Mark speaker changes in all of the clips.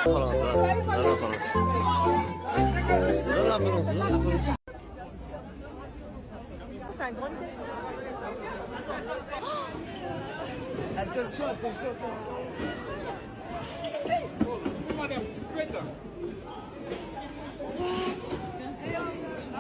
Speaker 1: C'est un grand idée. Attention, attention.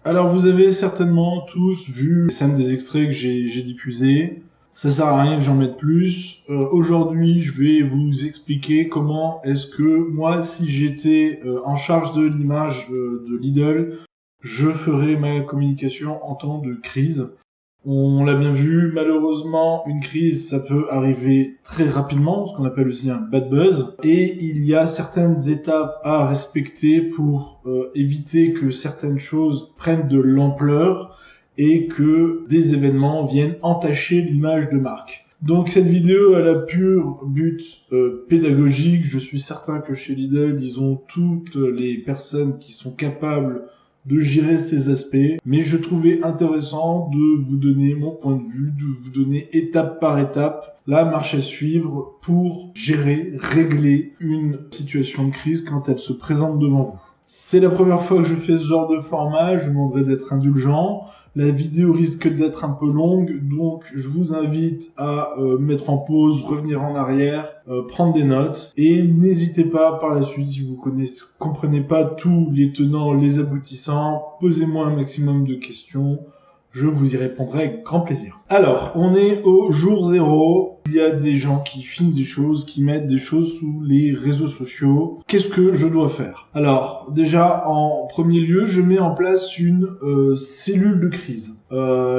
Speaker 2: Alors vous avez certainement tous vu les scènes des extraits que j'ai diffusés. Ça sert à rien que j'en mette plus. Aujourd'hui, je vais vous expliquer comment est-ce que moi, si j'étais en charge de l'image de Lidl, je ferais ma communication en temps de crise. On l'a bien vu, malheureusement, une crise, ça peut arriver très rapidement, ce qu'on appelle aussi un bad buzz. Et il y a certaines étapes à respecter pour éviter que certaines choses prennent de l'ampleur et que des événements viennent entacher l'image de marque. Donc cette vidéo a la pure but pédagogique. Je suis certain que chez Lidl, ils ont toutes les personnes qui sont capables de gérer ces aspects, mais je trouvais intéressant de vous donner mon point de vue, de vous donner étape par étape la marche à suivre pour gérer, régler une situation de crise quand elle se présente devant vous. C'est la première fois que je fais ce genre de format, je vous demanderai d'être indulgent. La vidéo risque d'être un peu longue, donc je vous invite à mettre en pause, revenir en arrière, prendre des notes. Et n'hésitez pas par la suite, si vous comprenez pas tous les tenants, les aboutissants, posez-moi un maximum de questions. Je vous y répondrai avec grand plaisir. Alors, on est au jour 0. Il y a des gens qui filment des choses, qui mettent des choses sous les réseaux sociaux. Qu'est-ce que je dois faire? Alors, déjà, en premier lieu, je mets en place une cellule de crise.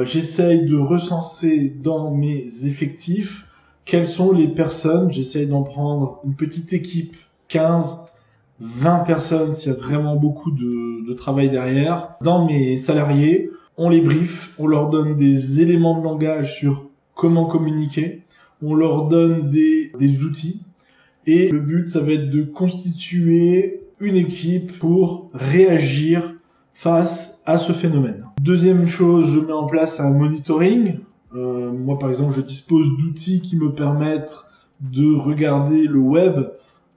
Speaker 2: J'essaye de recenser dans mes effectifs quelles sont les personnes. J'essaye d'en prendre une petite équipe, 15, 20 personnes, s'il y a vraiment beaucoup de travail derrière. Dans mes salariés, on les brief, on leur donne des éléments de langage sur comment communiquer, on leur donne des outils, et le but, ça va être de constituer une équipe pour réagir face à ce phénomène. Deuxième chose, je mets en place un monitoring. Moi, par exemple, je dispose d'outils qui me permettent de regarder le web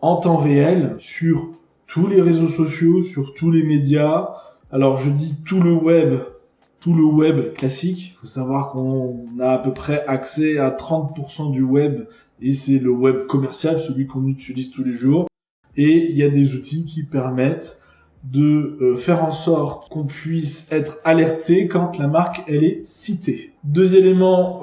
Speaker 2: en temps réel sur tous les réseaux sociaux, sur tous les médias. Alors, je dis tout le web classique. Il faut savoir qu'on a à peu près accès à 30% du web, et c'est le web commercial, celui qu'on utilise tous les jours. Et il y a des outils qui permettent de faire en sorte qu'on puisse être alerté quand la marque elle est citée. Deux éléments,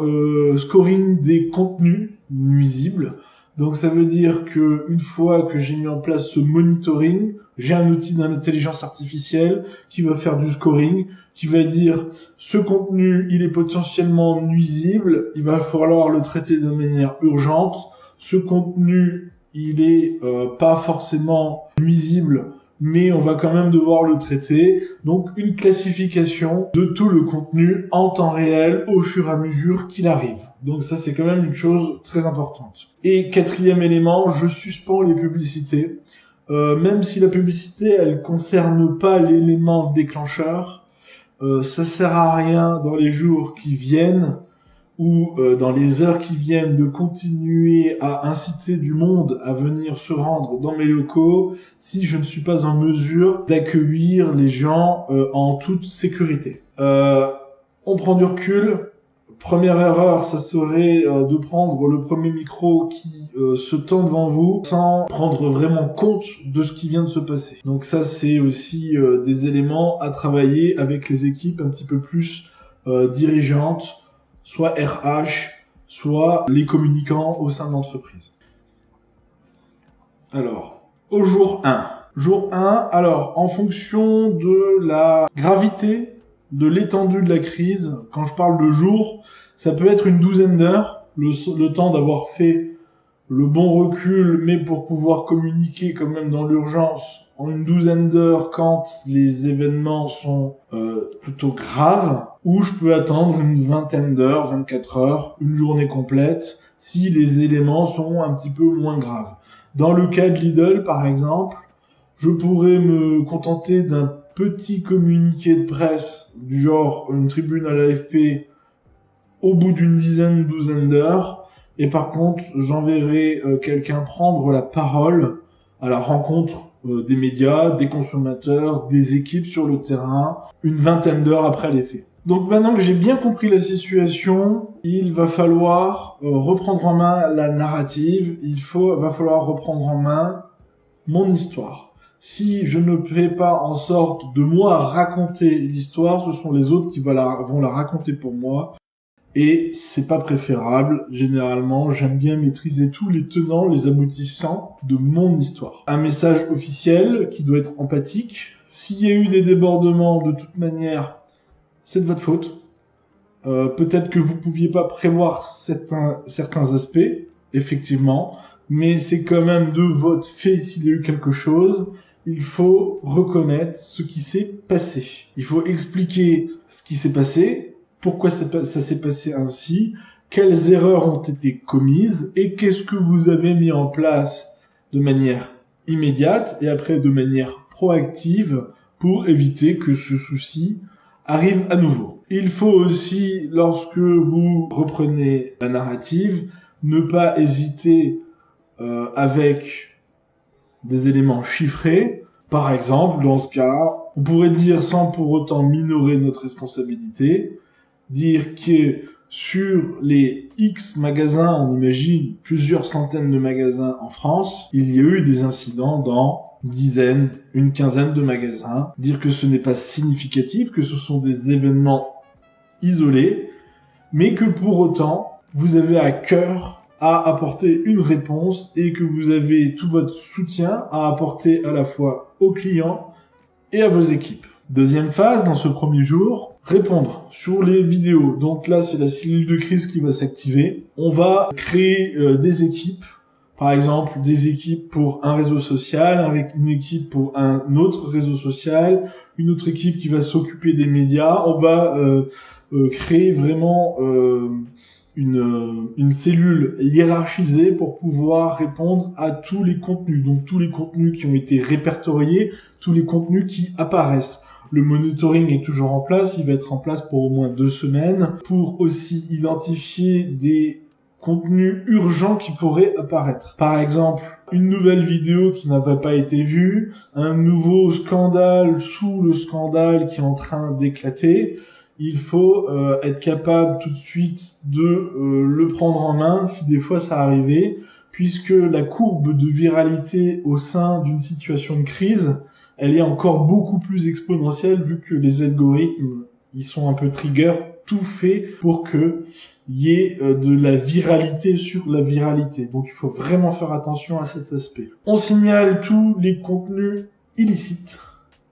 Speaker 2: scoring des contenus nuisibles. Donc ça veut dire que une fois que j'ai mis en place ce monitoring, j'ai un outil d'intelligence artificielle qui va faire du scoring, qui va dire ce contenu il est potentiellement nuisible, il va falloir le traiter de manière urgente. Ce contenu il est pas forcément nuisible, mais on va quand même devoir le traiter. Donc une classification de tout le contenu en temps réel au fur et à mesure qu'il arrive. Donc ça c'est quand même une chose très importante. Et quatrième élément, je suspends les publicités. Même si la publicité elle concerne pas l'élément déclencheur, ça sert à rien dans les jours qui viennent ou dans les heures qui viennent de continuer à inciter du monde à venir se rendre dans mes locaux si je ne suis pas en mesure d'accueillir les gens en toute sécurité. On prend du recul. Première erreur, ça serait de prendre le premier micro qui se tend devant vous sans prendre vraiment compte de ce qui vient de se passer. Donc ça, c'est aussi des éléments à travailler avec les équipes un petit peu plus dirigeantes, soit RH, soit les communicants au sein de l'entreprise. Alors, au jour 1. Jour 1, alors, en fonction de la gravité, de l'étendue de la crise, quand je parle de jours, ça peut être une douzaine d'heures, le temps d'avoir fait le bon recul, mais pour pouvoir communiquer quand même dans l'urgence, en une douzaine d'heures quand les événements sont plutôt graves, ou je peux attendre une vingtaine d'heures, 24 heures, une journée complète, si les éléments sont un petit peu moins graves. Dans le cas de Lidl, par exemple, je pourrais me contenter d'un petit communiqué de presse, du genre une tribune à l'AFP, au bout d'une douzaine d'heures, et par contre, j'enverrai quelqu'un prendre la parole à la rencontre des médias, des consommateurs, des équipes sur le terrain, une vingtaine d'heures après les faits. Donc maintenant que j'ai bien compris la situation, il va falloir reprendre en main la narrative, va falloir reprendre en main mon histoire. Si je ne fais pas en sorte de moi raconter l'histoire, ce sont les autres qui vont la raconter pour moi. Et c'est pas préférable. Généralement, j'aime bien maîtriser tous les tenants, les aboutissants de mon histoire. Un message officiel qui doit être empathique. S'il y a eu des débordements, de toute manière, c'est de votre faute. Peut-être que vous pouviez pas prévoir certains aspects, effectivement, mais c'est quand même de votre fait s'il y a eu quelque chose. Il faut reconnaître ce qui s'est passé. Il faut expliquer ce qui s'est passé, pourquoi ça s'est passé ainsi, quelles erreurs ont été commises et qu'est-ce que vous avez mis en place de manière immédiate et après de manière proactive pour éviter que ce souci arrive à nouveau. Il faut aussi, lorsque vous reprenez la narrative, ne pas hésiter avec des éléments chiffrés. Par exemple, dans ce cas, on pourrait dire, sans pour autant minorer notre responsabilité, dire que sur les X magasins, on imagine plusieurs centaines de magasins en France, il y a eu des incidents dans une dizaine, une quinzaine de magasins. Dire que ce n'est pas significatif, que ce sont des événements isolés, mais que pour autant, vous avez à cœur à apporter une réponse et que vous avez tout votre soutien à apporter à la fois aux clients et à vos équipes. Deuxième phase, dans ce premier jour, répondre sur les vidéos. Donc là, c'est la cellule de crise qui va s'activer. On va créer des équipes, par exemple des équipes pour un réseau social, une équipe pour un autre réseau social, une autre équipe qui va s'occuper des médias. On va créer vraiment une cellule hiérarchisée pour pouvoir répondre à tous les contenus. Donc tous les contenus qui ont été répertoriés, tous les contenus qui apparaissent. Le monitoring est toujours en place, il va être en place pour au moins 2 semaines, pour aussi identifier des contenus urgents qui pourraient apparaître. Par exemple, une nouvelle vidéo qui n'avait pas été vue, un nouveau scandale sous le scandale qui est en train d'éclater. Il faut être capable tout de suite de le prendre en main si des fois ça arrivait, puisque la courbe de viralité au sein d'une situation de crise, elle est encore beaucoup plus exponentielle vu que les algorithmes, ils sont un peu trigger, tout fait pour que y ait de la viralité sur la viralité. Donc il faut vraiment faire attention à cet aspect. On signale tous les contenus illicites.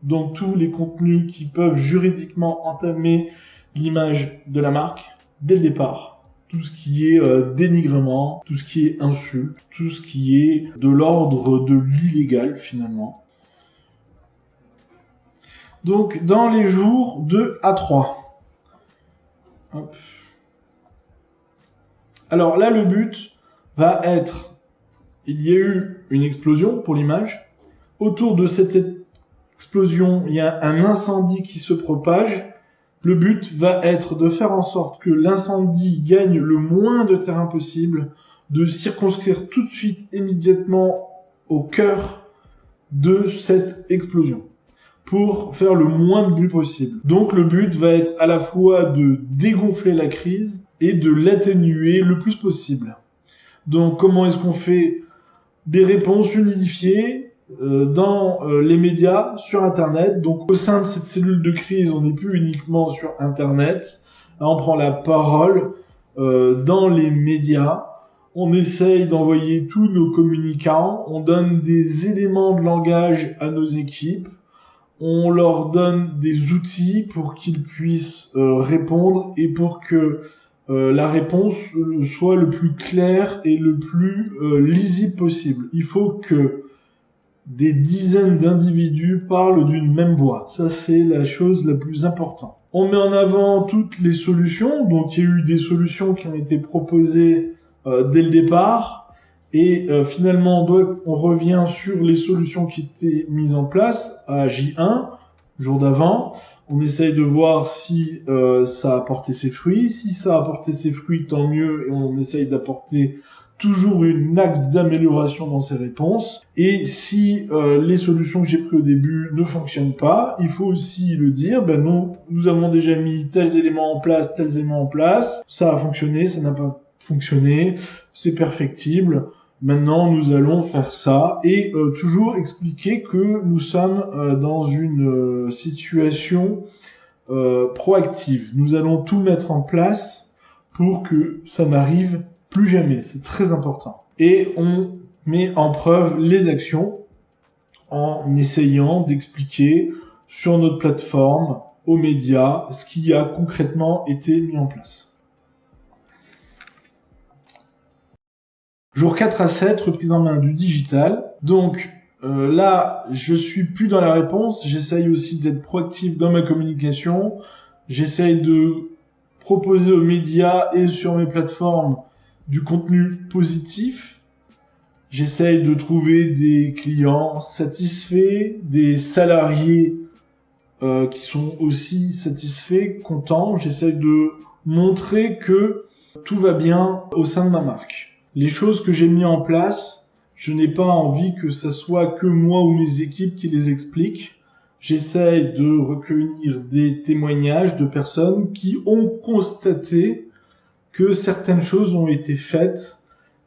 Speaker 2: Donc tous les contenus qui peuvent juridiquement entamer l'image de la marque dès le départ. Tout ce qui est dénigrement, tout ce qui est insulte, tout ce qui est de l'ordre de l'illégal finalement. Donc dans les jours 2 à 3. Hop. Alors là le but va être, il y a eu une explosion pour l'image. Autour de cette explosion, il y a un incendie qui se propage. Le but va être de faire en sorte que l'incendie gagne le moins de terrain possible, de circonscrire tout de suite, immédiatement, au cœur de cette explosion, pour faire le moins de bruit possible. Donc le but va être à la fois de dégonfler la crise et de l'atténuer le plus possible. Donc comment est-ce qu'on fait des réponses unifiées dans les médias, sur Internet. Donc au sein de cette cellule de crise, on n'est plus uniquement sur Internet. Là, on prend la parole dans les médias. On essaye d'envoyer tous nos communicants. On donne des éléments de langage à nos équipes. On leur donne des outils pour qu'ils puissent répondre et pour que la réponse soit le plus claire et le plus lisible possible. Il faut que des dizaines d'individus parlent d'une même voix. Ça, c'est la chose la plus importante. On met en avant toutes les solutions. Donc, il y a eu des solutions qui ont été proposées dès le départ. Et finalement, on revient sur les solutions qui étaient mises en place à J1, jour d'avant. On essaye de voir si ça a porté ses fruits. Si ça a porté ses fruits, tant mieux. Et on essaye d'apporter toujours un axe d'amélioration dans ses réponses. Et si les solutions que j'ai prises au début ne fonctionnent pas, il faut aussi le dire, ben non, nous avons déjà mis tels éléments en place, ça a fonctionné, ça n'a pas fonctionné, c'est perfectible. Maintenant, nous allons faire ça et toujours expliquer que nous sommes dans une situation proactive. Nous allons tout mettre en place pour que ça n'arrive plus jamais. C'est très important. Et on met en preuve les actions en essayant d'expliquer sur notre plateforme, aux médias, ce qui a concrètement été mis en place. Jour 4 à 7, reprise en main du digital. Donc là, je suis plus dans la réponse. J'essaye aussi d'être proactif dans ma communication. J'essaye de proposer aux médias et sur mes plateformes du contenu positif. J'essaye de trouver des clients satisfaits, des salariés qui sont aussi satisfaits, contents. J'essaye de montrer que tout va bien au sein de ma marque. Les choses que j'ai mis en place, je n'ai pas envie que ça soit que moi ou mes équipes qui les expliquent. J'essaye de recueillir des témoignages de personnes qui ont constaté que certaines choses ont été faites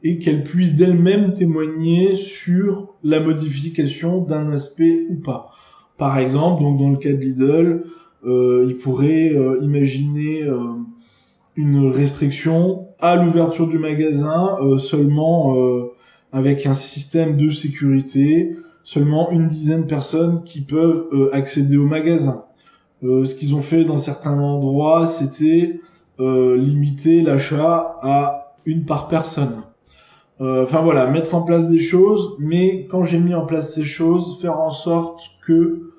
Speaker 2: et qu'elles puissent d'elles-mêmes témoigner sur la modification d'un aspect ou pas. Par exemple, donc dans le cas de Lidl, ils pourraient imaginer une restriction à l'ouverture du magasin seulement avec un système de sécurité, seulement une dizaine de personnes qui peuvent accéder au magasin. Ce qu'ils ont fait dans certains endroits, c'était limiter l'achat à une par personne. Enfin voilà, mettre en place des choses, mais quand j'ai mis en place ces choses, faire en sorte que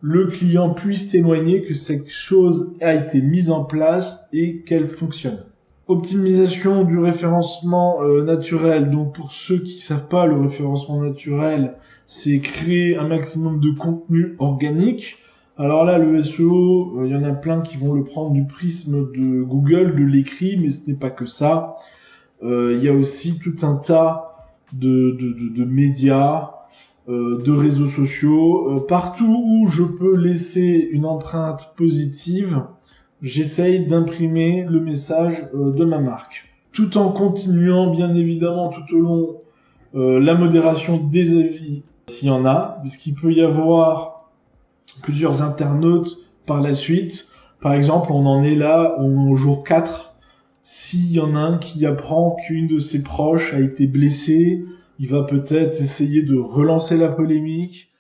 Speaker 2: le client puisse témoigner que cette chose a été mise en place et qu'elle fonctionne. Optimisation du référencement naturel. Donc pour ceux qui savent pas, le référencement naturel, c'est créer un maximum de contenu organique. Alors là, le SEO, il y en a plein qui vont le prendre du prisme de Google, de l'écrit, mais ce n'est pas que ça. Il y a aussi tout un tas de médias, de réseaux sociaux. Partout où je peux laisser une empreinte positive, j'essaye d'imprimer le message de ma marque. Tout en continuant, bien évidemment, tout au long, la modération des avis, s'il y en a, puisqu'il peut y avoir plusieurs internautes par la suite. Par exemple, on en est là, on est au jour 4. S'il y en a un qui apprend qu'une de ses proches a été blessée, il va peut-être essayer de relancer la polémique.